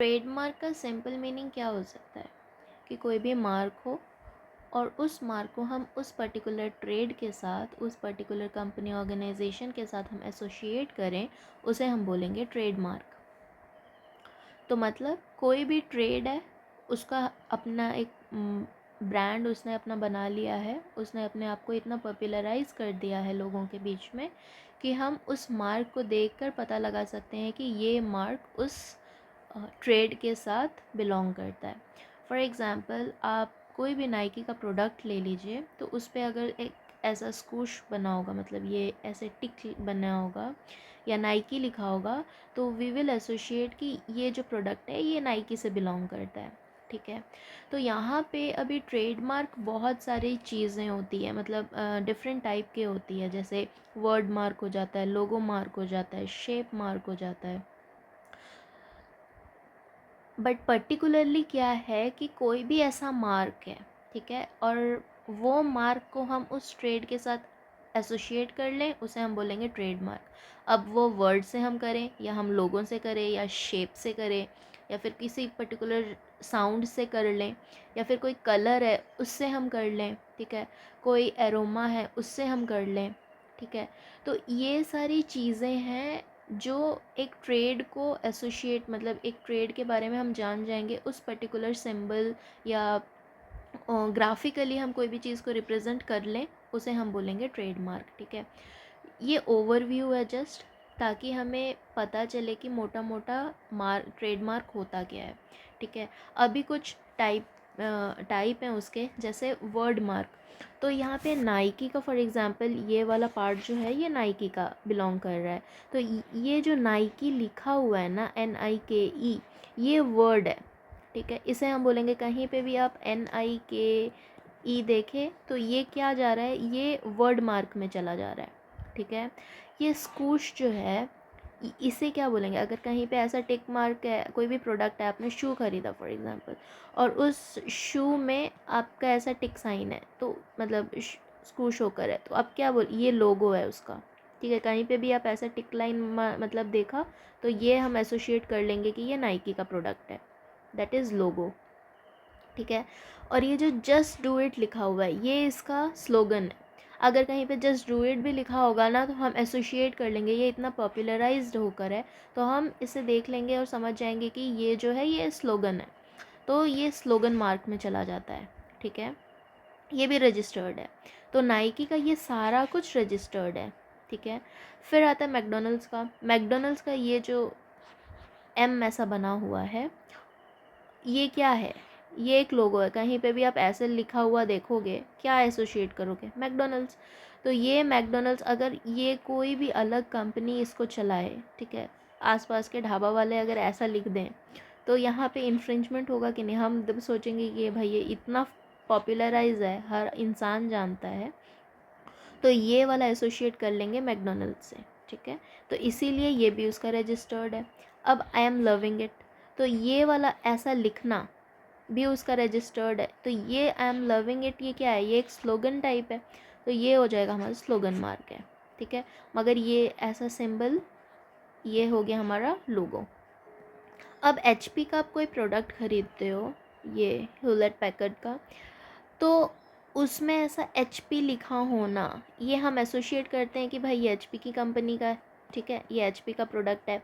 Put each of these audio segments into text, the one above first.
Trademark का simple meaning क्या हो सकता है कि कोई भी मार्क हो और उस मार्क को हम उस पर्टिकुलर ट्रेड के साथ, उस पर्टिकुलर कंपनी ऑर्गेनाइजेशन के साथ हम एसोसिएट करें, उसे हम बोलेंगे ट्रेडमार्क। तो मतलब कोई भी ट्रेड है, उसका अपना एक ब्रांड उसने अपना बना लिया है, उसने अपने आप को इतना पॉपुलराइज कर दिया है लोगों के बीच में कि हम उस मार्क को देखकर पता लगा सकते हैं कि ये मार्क उस ट्रेड के साथ बिलोंग करता है। फॉर एग्ज़ाम्पल, आप कोई भी नाइकी का प्रोडक्ट ले लीजिए, तो उस पर अगर एक ऐसा स्कूश बना होगा, मतलब ये ऐसे टिक बना होगा या नाइकी लिखा होगा, तो वी विल एसोशिएट कि ये जो प्रोडक्ट है ये नाइकी से बिलोंग करता है। ठीक है, तो यहाँ पे अभी ट्रेडमार्क बहुत सारी चीज़ें होती है, मतलब डिफरेंट टाइप के होती है, जैसे वर्ड मार्क हो जाता है, लोगो मार्क हो जाता है, शेप मार्क हो जाता है। बट पर्टिकुलरली क्या है कि कोई भी ऐसा मार्क है, ठीक है, और वो मार्क को हम उस ट्रेड के साथ एसोशिएट कर लें, उसे हम बोलेंगे ट्रेडमार्क। अब वो वर्ड से हम करें या हम लोगों से करें या शेप से करें या फिर किसी पर्टिकुलर साउंड से कर लें या फिर कोई कलर है उससे हम कर लें, ठीक है, कोई एरोमा है उससे हम कर लें, ठीक है। तो ये सारी चीज़ें हैं जो एक ट्रेड को एसोशिएट, मतलब एक ट्रेड के बारे में हम जान जाएंगे उस पर्टिकुलर सिंबल या ग्राफिकली हम कोई भी चीज़ को रिप्रेजेंट कर लें, उसे हम बोलेंगे ट्रेडमार्क। ठीक है, ये ओवरव्यू है जस्ट, ताकि हमें पता चले कि मोटा मोटा ट्रेडमार्क होता क्या है। ठीक है, अभी कुछ टाइप हैं उसके, जैसे वर्ड मार्क। तो यहाँ पे नाइकी का फॉर एग्ज़ाम्पल ये वाला पार्ट जो है ये नाइकी का बिलोंग कर रहा है, तो ये जो नाइकी लिखा हुआ है ना, NIKE, ये वर्ड है। ठीक है, इसे हम बोलेंगे, कहीं पे भी आप NIKE देखें तो ये क्या जा रहा है, ये वर्ड मार्क में चला जा रहा है। ठीक है, ये स्कूश जो है इसे क्या बोलेंगे, अगर कहीं पे ऐसा टिक मार्क है, कोई भी प्रोडक्ट है, आपने शू ख़रीदा फॉर एग्ज़ाम्पल, और उस शू में आपका ऐसा टिक साइन है, तो मतलब स्कूश होकर है, तो आप क्या बोल, ये लोगो है उसका। ठीक है, कहीं पे भी आप ऐसा टिक लाइन मतलब देखा, तो ये हम एसोशिएट कर लेंगे कि ये नाइकी का प्रोडक्ट है, दैट इज़ लोगो। ठीक है, और ये जो जस्ट डू इट लिखा हुआ है ये इसका स्लोगन है। अगर कहीं पे जस्ट डू इट भी लिखा होगा ना, तो हम एसोशिएट कर लेंगे, ये इतना पॉपुलराइज्ड होकर है, तो हम इसे देख लेंगे और समझ जाएंगे कि ये जो है ये स्लोगन है, तो ये स्लोगन मार्क में चला जाता है। ठीक है, ये भी रजिस्टर्ड है, तो नाइकी का ये सारा कुछ रजिस्टर्ड है। ठीक है, फिर आता है मैकडोनल्ड्स का। मैकडोनल्ड्स का ये जो M ऐसा बना हुआ है, ये क्या है, ये एक लोगो है, कहीं पे भी आप ऐसे लिखा हुआ देखोगे, क्या एसोशिएट करोगे, मैकडोनल्ड्स। तो ये मैकडोनल्ड्स, अगर ये कोई भी अलग कंपनी इसको चलाए, ठीक है, आसपास के ढाबा वाले अगर ऐसा लिख दें, तो यहाँ पे इन्फ्रिंजमेंट होगा कि नहीं, हम जब सोचेंगे कि भाई ये इतना पॉपुलराइज है, हर इंसान जानता है, तो ये वाला एसोशिएट कर लेंगे मैकडोनल्ड्स से। ठीक है, तो इसीलिए ये भी उसका रजिस्टर्ड है। अब आई एम लविंग इट, तो ये वाला ऐसा लिखना भी उसका रजिस्टर्ड है, तो ये आई एम लविंग इट, ये क्या है, ये एक स्लोगन टाइप है, तो ये हो जाएगा हमारा स्लोगन मार्क है। ठीक है, मगर ये ऐसा सिंबल, ये हो गया हमारा लोगो। अब HP का आप कोई प्रोडक्ट ख़रीदते हो, ये ह्यूलेट पैकर्ड का, तो उसमें ऐसा HP लिखा होना, ये हम एसोशिएट करते हैं कि भाई ये HP की कंपनी का है। ठीक है, ये HP का प्रोडक्ट है।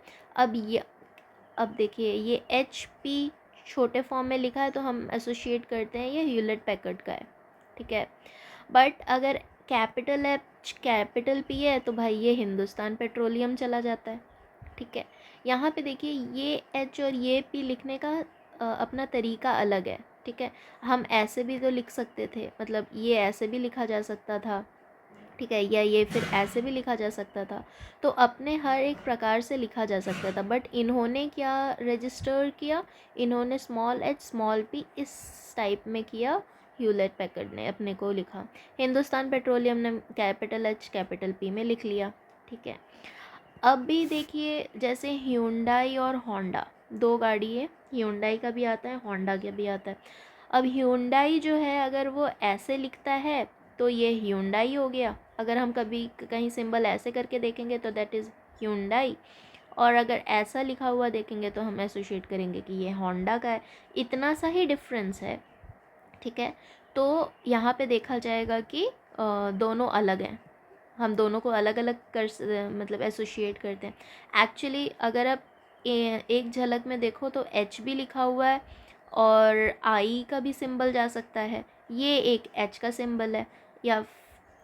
अब देखिए, ये HP छोटे फॉर्म में लिखा है, तो हम एसोशिएट करते हैं ये ह्यूलेट पैकर्ड का है। ठीक है, बट अगर कैपिटल P है, तो भाई ये हिंदुस्तान पेट्रोलियम चला जाता है। ठीक है, यहाँ पे देखिए, ये H और ये P लिखने का अपना तरीका अलग है। ठीक है, हम ऐसे भी तो लिख सकते थे, मतलब ये ऐसे भी लिखा जा सकता था, ठीक है, या ये फिर ऐसे भी लिखा जा सकता था, तो अपने हर एक प्रकार से लिखा जा सकता था, बट इन्होंने क्या रजिस्टर किया, इन्होंने स्मॉल p इस टाइप में किया, ह्यूलेट पैकर्ड ने अपने को लिखा, हिंदुस्तान पेट्रोलियम ने कैपिटल H कैपिटल P में लिख लिया। ठीक है, अब भी देखिए, जैसे ह्यूंडाई और होंडा, दो गाड़ी है, ह्यूंडाई का भी आता है, होंडा का भी आता है। अब ह्यूंडाई जो है, अगर वो ऐसे लिखता है तो ये ह्यूंडाई हो गया, अगर हम कभी कहीं सिंबल ऐसे करके देखेंगे तो दैट इज़ ह्यूंडाई। और अगर ऐसा लिखा हुआ देखेंगे तो हम एसोशिएट करेंगे कि ये होंडा का है। इतना सा ही डिफरेंस है, ठीक है। तो यहाँ पे देखा जाएगा कि दोनों अलग हैं, हम दोनों को अलग अलग मतलब एसोशिएट करते हैं। एक्चुअली अगर आप एक झलक में देखो तो एच भी लिखा हुआ है और आई का भी सिंबल जा सकता है, ये एक एच का सिंबल है या,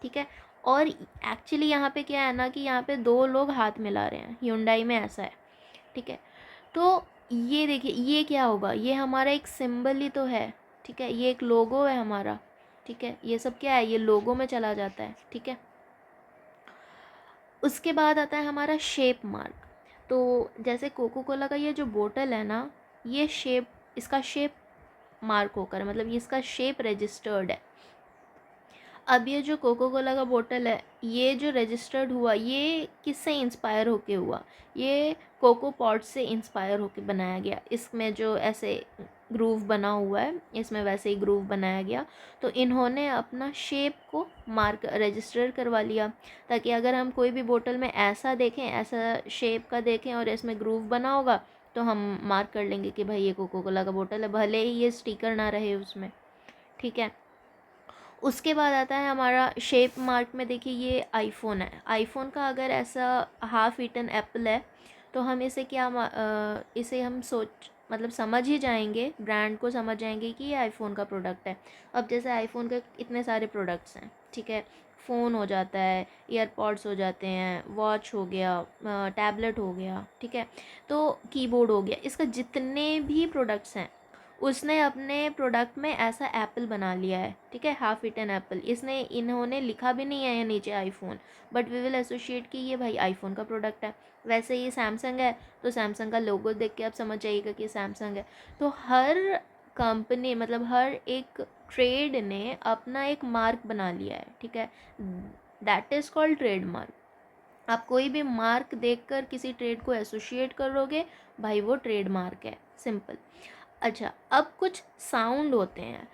ठीक है। और एक्चुअली यहाँ पे क्या है ना कि यहाँ पे दो लोग हाथ मिला रहे हैं, Hyundai में ऐसा है, ठीक है। तो ये देखिए ये क्या होगा, ये हमारा एक सिंबल ही तो है, ठीक है, ये एक लोगो है हमारा, ठीक है। ये सब क्या है, ये लोगो में चला जाता है, ठीक है। उसके बाद आता है हमारा शेप मार्क। तो जैसे कोको कोला का ये जो बोतल है ना, ये शेप, इसका शेप मार्क होकर, मतलब ये इसका शेप रजिस्टर्ड है। अब ये जो कोको कोला का बोतल है, ये जो रजिस्टर्ड हुआ, ये किससे इंस्पायर होके हुआ, ये कोको पॉट से इंस्पायर होके बनाया गया। इसमें जो ऐसे ग्रूव बना हुआ है, इसमें वैसे ही ग्रूव बनाया गया। तो इन्होंने अपना शेप को मार्क रजिस्टर करवा लिया, ताकि अगर हम कोई भी बोतल में ऐसा देखें, ऐसा शेप का देखें और इसमें ग्रूव बना होगा, तो हम मार्क कर लेंगे कि भाई ये कोको कोला का बोतल है, भले ही ये स्टिकर ना रहे उसमें, ठीक है। उसके बाद आता है हमारा शेप मार्क में, देखिए ये आईफोन है, आईफोन का अगर ऐसा हाफ ईटन एप्पल है, तो हम इसे क्या इसे हम मतलब समझ ही जाएंगे, ब्रांड को समझ जाएंगे कि ये आईफोन का प्रोडक्ट है। अब जैसे आईफोन के इतने सारे प्रोडक्ट्स हैं, ठीक है, फ़ोन हो जाता है, ईयरपॉड्स हो जाते हैं, वॉच हो गया, टैबलेट हो गया, ठीक है, तो कीबोर्ड हो गया, इसका जितने भी प्रोडक्ट्स हैं उसने अपने प्रोडक्ट में ऐसा एप्पल बना लिया है, ठीक है, हाफ इटन एप्पल। इसने इन्होंने लिखा भी नहीं है नीचे iPhone, but we will associate कि ये भाई आईफोन का प्रोडक्ट है। वैसे ही सैमसंग है तो सैमसंग का लोगो देख के आप समझ जाइएगा कि सैमसंग है। तो हर कंपनी, मतलब हर एक ट्रेड ने अपना एक मार्क बना लिया है, ठीक है, दैट इज़ कॉल्ड ट्रेडमार्क। आप कोई भी मार्क देखकर किसी ट्रेड को एसोशिएट करोगे, भाई वो ट्रेडमार्क है, सिंपल। अच्छा, अब कुछ साउंड होते हैं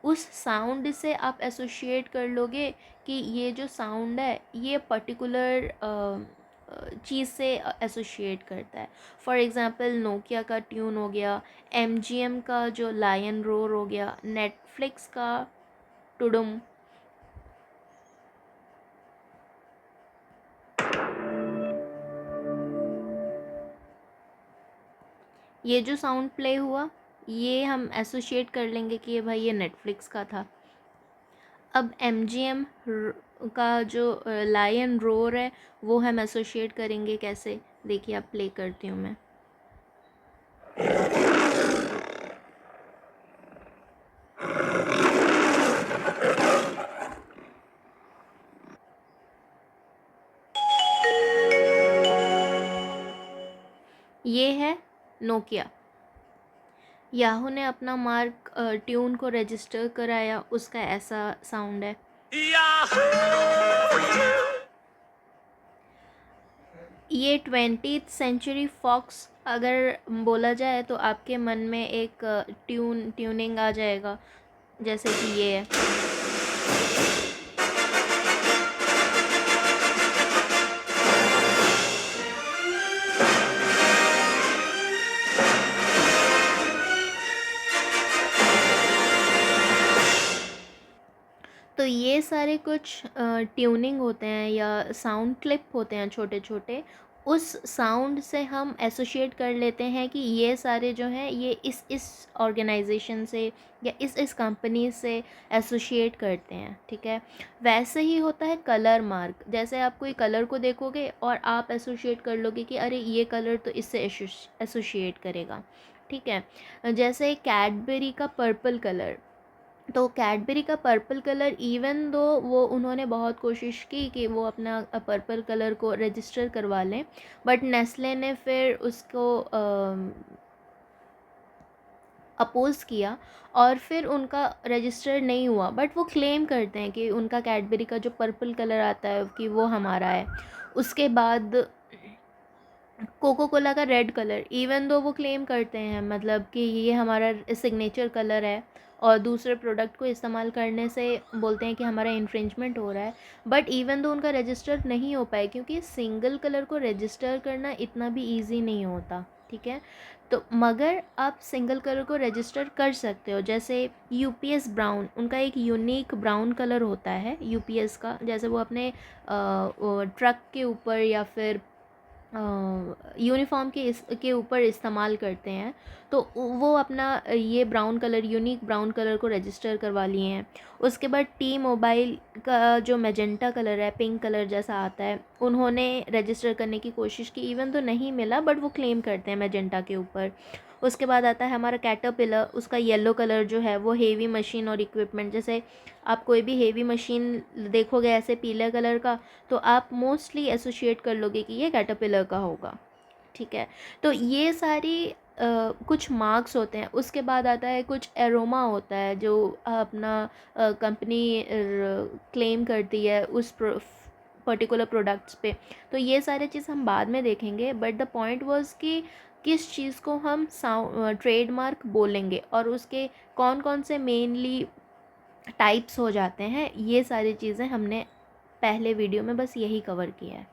उस साउंड से आप एसोशिएट कर लोगे कि ये जो साउंड है ये पर्टिकुलर चीज़ से एसोशिएट करता है। फॉर एग्ज़ाम्पल नोकिया का ट्यून हो गया, MGM का जो लायन रोर हो गया, नेटफ्लिक्स का टुडुम। ये जो साउंड प्ले हुआ, ये हम एसोशिएट कर लेंगे कि ये भाई ये नेटफ्लिक्स का था। अब MGM का जो लायन रोर है वो हम एसोशिएट करेंगे कैसे, देखिए अब प्ले करती हूँ मैं। ये है नोकिया, याहू ने अपना मार्क ट्यून को रजिस्टर कराया, उसका ऐसा साउंड है। ये 20th सेंचुरी फॉक्स अगर बोला जाए तो आपके मन में एक ट्यूनिंग आ जाएगा, जैसे कि ये है। तो ये सारे कुछ ट्यूनिंग होते हैं या साउंड क्लिप होते हैं छोटे छोटे, उस साउंड से हम एसोशिएट कर लेते हैं कि ये सारे जो हैं ये इस ऑर्गेनाइजेशन से या इस कंपनी से एसोशिएट करते हैं, ठीक है। वैसे ही होता है कलर मार्क, जैसे आप कोई कलर को देखोगे और आप एसोशिएट कर लोगे कि अरे ये कलर तो इससे एसोशिएट करेगा, ठीक है। जैसे कैडबेरी का पर्पल कलर, तो कैडबरी का पर्पल कलर, इवन दो वो उन्होंने बहुत कोशिश की कि वो अपना पर्पल कलर को रजिस्टर करवा लें, बट नेस्ले ने फिर उसको अपोज़ किया और फिर उनका रजिस्टर नहीं हुआ। बट वो क्लेम करते हैं कि उनका कैडबरी का जो पर्पल कलर आता है कि वो हमारा है। उसके बाद कोको कोला का रेड कलर, इवन दो वो क्लेम करते हैं मतलब कि ये हमारा सिग्नेचर कलर है, और दूसरे प्रोडक्ट को इस्तेमाल करने से बोलते हैं कि हमारा इन्फ्रिंजमेंट हो रहा है, बट इवन दो उनका रजिस्टर नहीं हो पाए, क्योंकि सिंगल कलर को रजिस्टर करना इतना भी इजी नहीं होता, ठीक है। तो मगर आप सिंगल कलर को रजिस्टर कर सकते हो, जैसे यूपीएस ब्राउन, उनका एक यूनिक ब्राउन कलर होता है यूपीएस का, जैसे वो अपने ट्रक के ऊपर या फिर यूनिफॉर्म के ऊपर इस्तेमाल करते हैं, तो वो अपना ये brown colour, unique brown colour को रजिस्टर करवा लिए हैं। उसके बाद टी मोबाइल का जो मैजेंटा कलर है, पिंक कलर जैसा आता है, उन्होंने रजिस्टर करने की कोशिश की, इवन तो नहीं मिला, बट वो क्लेम करते हैं मैजेंटा के ऊपर। उसके बाद आता है हमारा कैटरपिलर, उसका येलो कलर जो है वो हेवी मशीन और इक्विपमेंट, जैसे आप कोई भी हेवी मशीन देखोगे ऐसे पीले कलर का, तो आप मोस्टली एसोशिएट कर लोगे कि ये कैटरपिलर का होगा, ठीक है। तो ये सारी कुछ मार्क्स होते हैं। उसके बाद आता है कुछ एरोमा होता है जो अपना कंपनी क्लेम करती है उस पर्टिकुलर प्रोडक्ट्स पे। तो ये सारे चीज़ हम बाद में देखेंगे, बट द पॉइंट वाज कि किस चीज़ को हम ट्रेडमार्क बोलेंगे और उसके कौन कौन से मेनली टाइप्स हो जाते हैं, ये सारी चीज़ें हमने पहले वीडियो में बस यही कवर किया है।